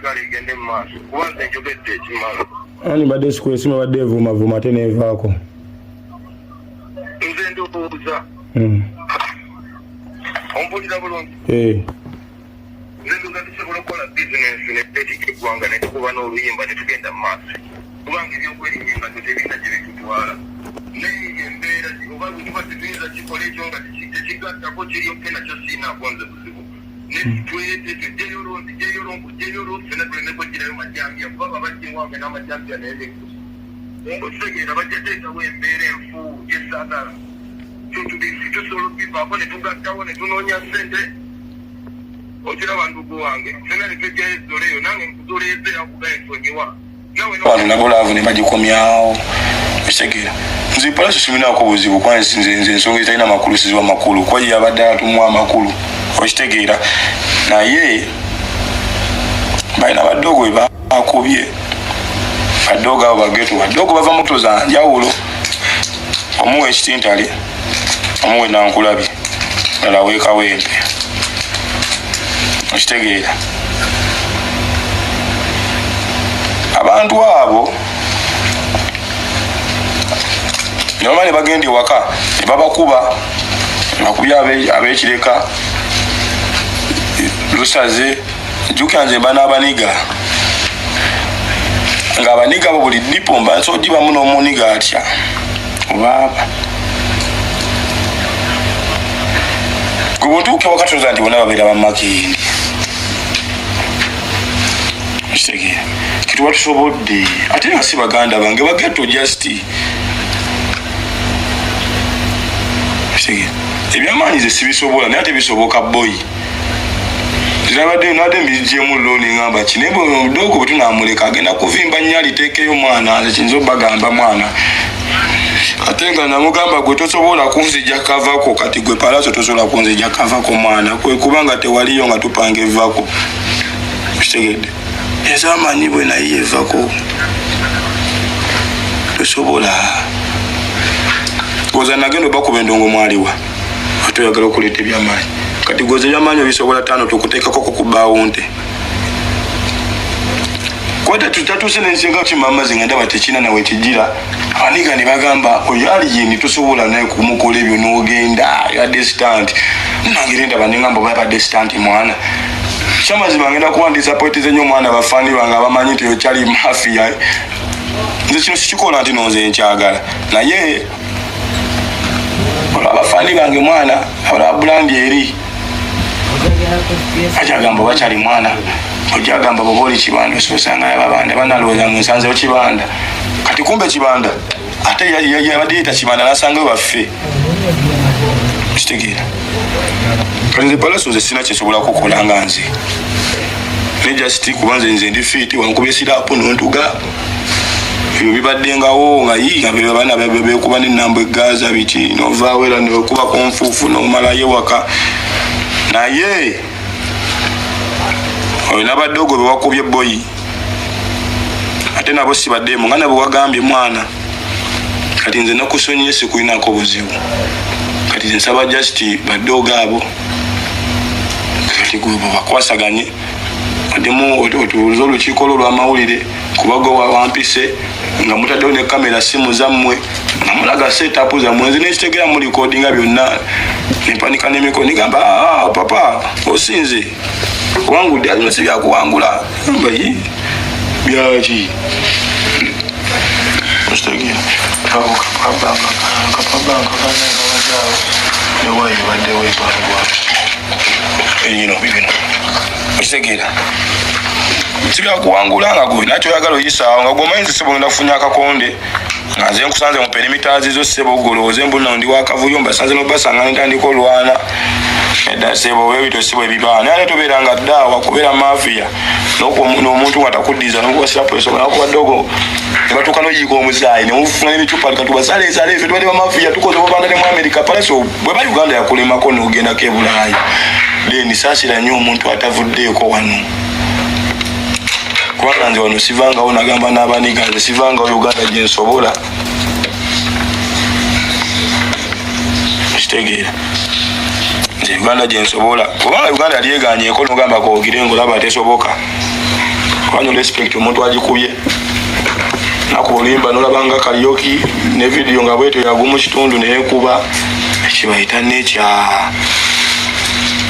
ayagala igende mu maaso kuba nze njogedde ekimala. Ani badde sikwesima badde evumavuma ate neevaako. Nze ndowooza. Ompulira bulungi. Nze ndowooza tusobola okukola bizinensi n'epeetiki eggwanga ne tukuba n'oluyimba ne tugenda mu maaso. Kubanga ebyokwerinda tebirina gye bitutwala. Naye embeera oba bwe tuba tetuyinza kikola ekyo nga tekigattako kiryokke nakyo siinaako nze buzibu. Fena tuleneko girayo majambya kuba babajje wange n'amajambya naye nekusa. Okutegeera bajja teekawo embeera enfu gyesaagala. Tusobola okubivaako ne tugattawo ne tunoonya ssente. Okiraba ndugu wange fena ne twejjayo ezzoleyo nange nkuzoleeze akuga ensonyiwa. Wano nabo laavu ne bagikomyawo. Ekitegeera nze Pallaso siminaako buzibu kuba nze ensonga ezitalina makulu siziwa makulu kuba ye abadde atumwa amakulu. Okitegeera naye balina baddogo bwe bakubye baddogo abo bageto baddogo bava muto za njawulo omuwe ekitintale omuwe nankulabi lala weekawempe. Okitegeera abantu abo ne bagenda ewaka ne babakuba bakubye ab'ekireka lusaze jjukira nze mba n'abaniga ng'abaniga abo buli dipo mba nsobola gibamu n'omuniga atya obaaba gwe bw'otuuka ewaka toza nti bonna babeera bammakindi. Kitegeera kituba tusobodde ate nga si baganda bange bagetto justi. Kitegeera ebyamaanyi ze sibisobola naye ate bisoboka boyi. Nade mbijjemu loni ngamba kinebo omudogo bwe tunamuleka agenda kuvimba nnyo aliteekeyo omwana nze kiyinza obbagamba mwana ate nga namugamba gwe tosobola kunzijja kavako kati gwe Pallaso tosobola kunzijja kavako mwana kwe kubanga tewaliyo nga tupanga evako. Kitegedde ez'amaanyi bwe naye evako tosobola goza nagenda obakuba endongo mwaliwa atoyagala okuleeta ebyamaanyi kati goza ebyamaanyi obisobola ttaano tukuteekako kukubaawo nte kwata tutatuuse nensinga kima Amaze nga ndaba tekina nawe kijira abaniga ne bagamba oyo ali yeni tosobola naye kumukola ebyo n'ogenda yadde sitanti nange ndaba nengamba oba yabadde sitanti mwana kyamazima ngenda kuwandiisa poetize nnyo omwana bafaani bange abamanyi nti okyali mafiya nze kino sikikola nti nonze nkyagala naye abafaani bange mwana abala bulandi eri ajagamba bakyali mwana ojagamba bwoba oli kibanda ososanga yababanda banalowooza nga nsanzewo kibanda kati kumbe kibanda ate yabadde yita kibanda nasangayo baffe. Kitegeera nze Pallaso nze sina kyesobola kukola nga nze ne just kuba nze ndi fiiti wankubye siraapu nontuga ebyo bibaddengawo nga yiga abaana beekuba n'ennambo eggaza biki novaawo era nokubako nfuufu nomalayo waka naye oyo n'abaddogo be wakubye boyi ate nabo sibaddeemu nga nabo wagambye mwana kati nze nakusonyiye sikulinako buzibu kati nze nsaba just baddogo abo kati gwe bakwasaganye ademu otuuza olukiiko lw'amawulire kubago wampise nga mutaddewo ne kamera simu zammwe nga mulaga setup zammwe nze nekitegera mu recordinga byonna nempanika n'emikono nigamba papa osinze wangudde alina si byakuwangula gamba yi byaki okitegera kapabanga kanengawajawo newayi baddewo ebangwa eyino bibino okitegera sibyakuwangula nga gwe nakyo oyagala oyisaawo nga gwomanyi sebo ngenda kufunya akakonde nga nze nkusanze mu perimiters zo sebo ogolooze mbulina ndi wakavuyo mbasanze nobasanga nentandika olwana edda sebo webito sibwe bibaana naye ate tobeeranga ddaawa kubeera mafiya n'omuntu nga takuddiza nokuwasira poliisi onakuba ddogo ne batuuka n'oyiika omusaayi nemufuna n'ebicupa tukatubasaleesale ffe tubadde bamafiya tukoze obubanda ne mu America. Pallaso bwe ba Uganda yakulemako n'ogendako e Bulaaya then saasira nnyo omuntu atavuddeeko wano kubanga nze wano sivangawo nagamba n'abaniga nze sivangawo Uganda gye nsobola kitegeera nze Uganda gye nsobola kubanga Uganda lyegaanyeeko nogamba koogire ng'olaba tesoboka wanyo respect omuntu agikubye nakulimba nolabanga karaoke ne video nga bweto yagumu kitundu neyekuba ekibayita nekya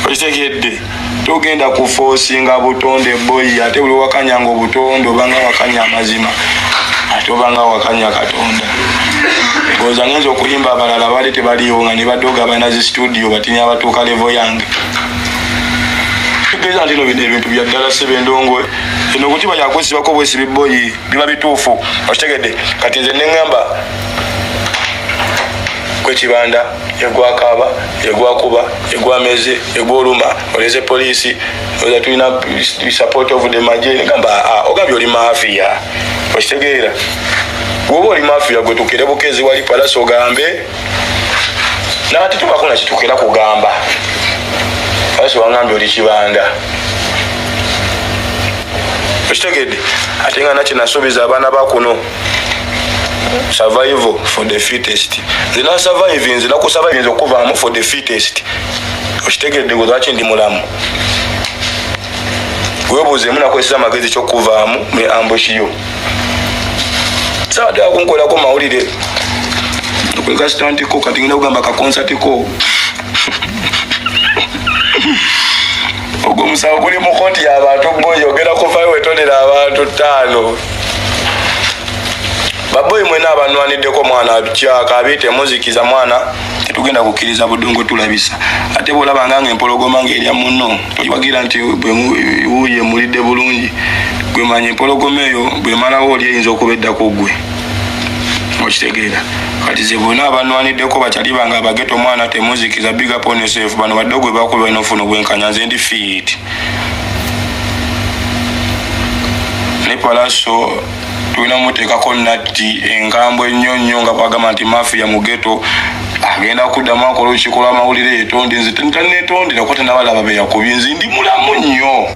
okitegedde togenda kuforcinga butonde boy ate buli wakanyanga obutonde obanga wakanya amazima ate obanga wakanya katonda goza ngenza okulimba abalala bali tebaliwo nga ne badoga balina zi studio batinya abatuuka level yange tugeza nti no bintu bya ddala sebe ndongwe eno kutiba yakwesibako bwesibi boy biba bituufu okitegedde kati nze neŋŋamba kwekibanda egwakaba egwakuba egwameze egwoluma oleze polisi oza tulina support of the maje ngamba ogambye oli mafia okitegeera woba oli mafia gwe tukere bukezi wali Pallaso ogambe nati tubakona kitukera kugamba Pallaso wangambye oli kibanda okitegedde ate nga nakyo nasuubiza abaana bakuno survival for the fittest zina survive nzina ku survive okuvaamu for the fittest okitegedde gwe lwaki ndi mulamu webuuze munakozesa amagezi kyokuvaamu mu ambush yo sawa kunkolako mawulire kwekasitantiko kati ngenda kugamba kakonsatiko ogwo omusawo guli mu koti y'abantu boyi ogenda kuvayo wetondera abantu 5 baboyi mwena abanwaniddeko mwana kyaka abite muzikiza mwana tetugenda kukkiriza budongo tulabisa ate bolabanga ng'empologoma ng'erya munno toyiwagira nti wuye mulidde bulungi gwe manya empologoma eyo bwemalawo oli eyinza okubeddako gwe okitegeera kati ze bonna abanwaniddeko bakyali banga abageto mwana temuzikiza big up on yourself bano badde gwe bakuba inofuna obwenkanya nze ndi fit ne Pallaso tulina muteekako natti engambo ennyo nnyo nga bwagamba nti mafia mu geto agenda kuddamu akola ekikola amawulire yetonde nze tanetondera ko tenabalaba beyakubye nze ndi mulamu nnyo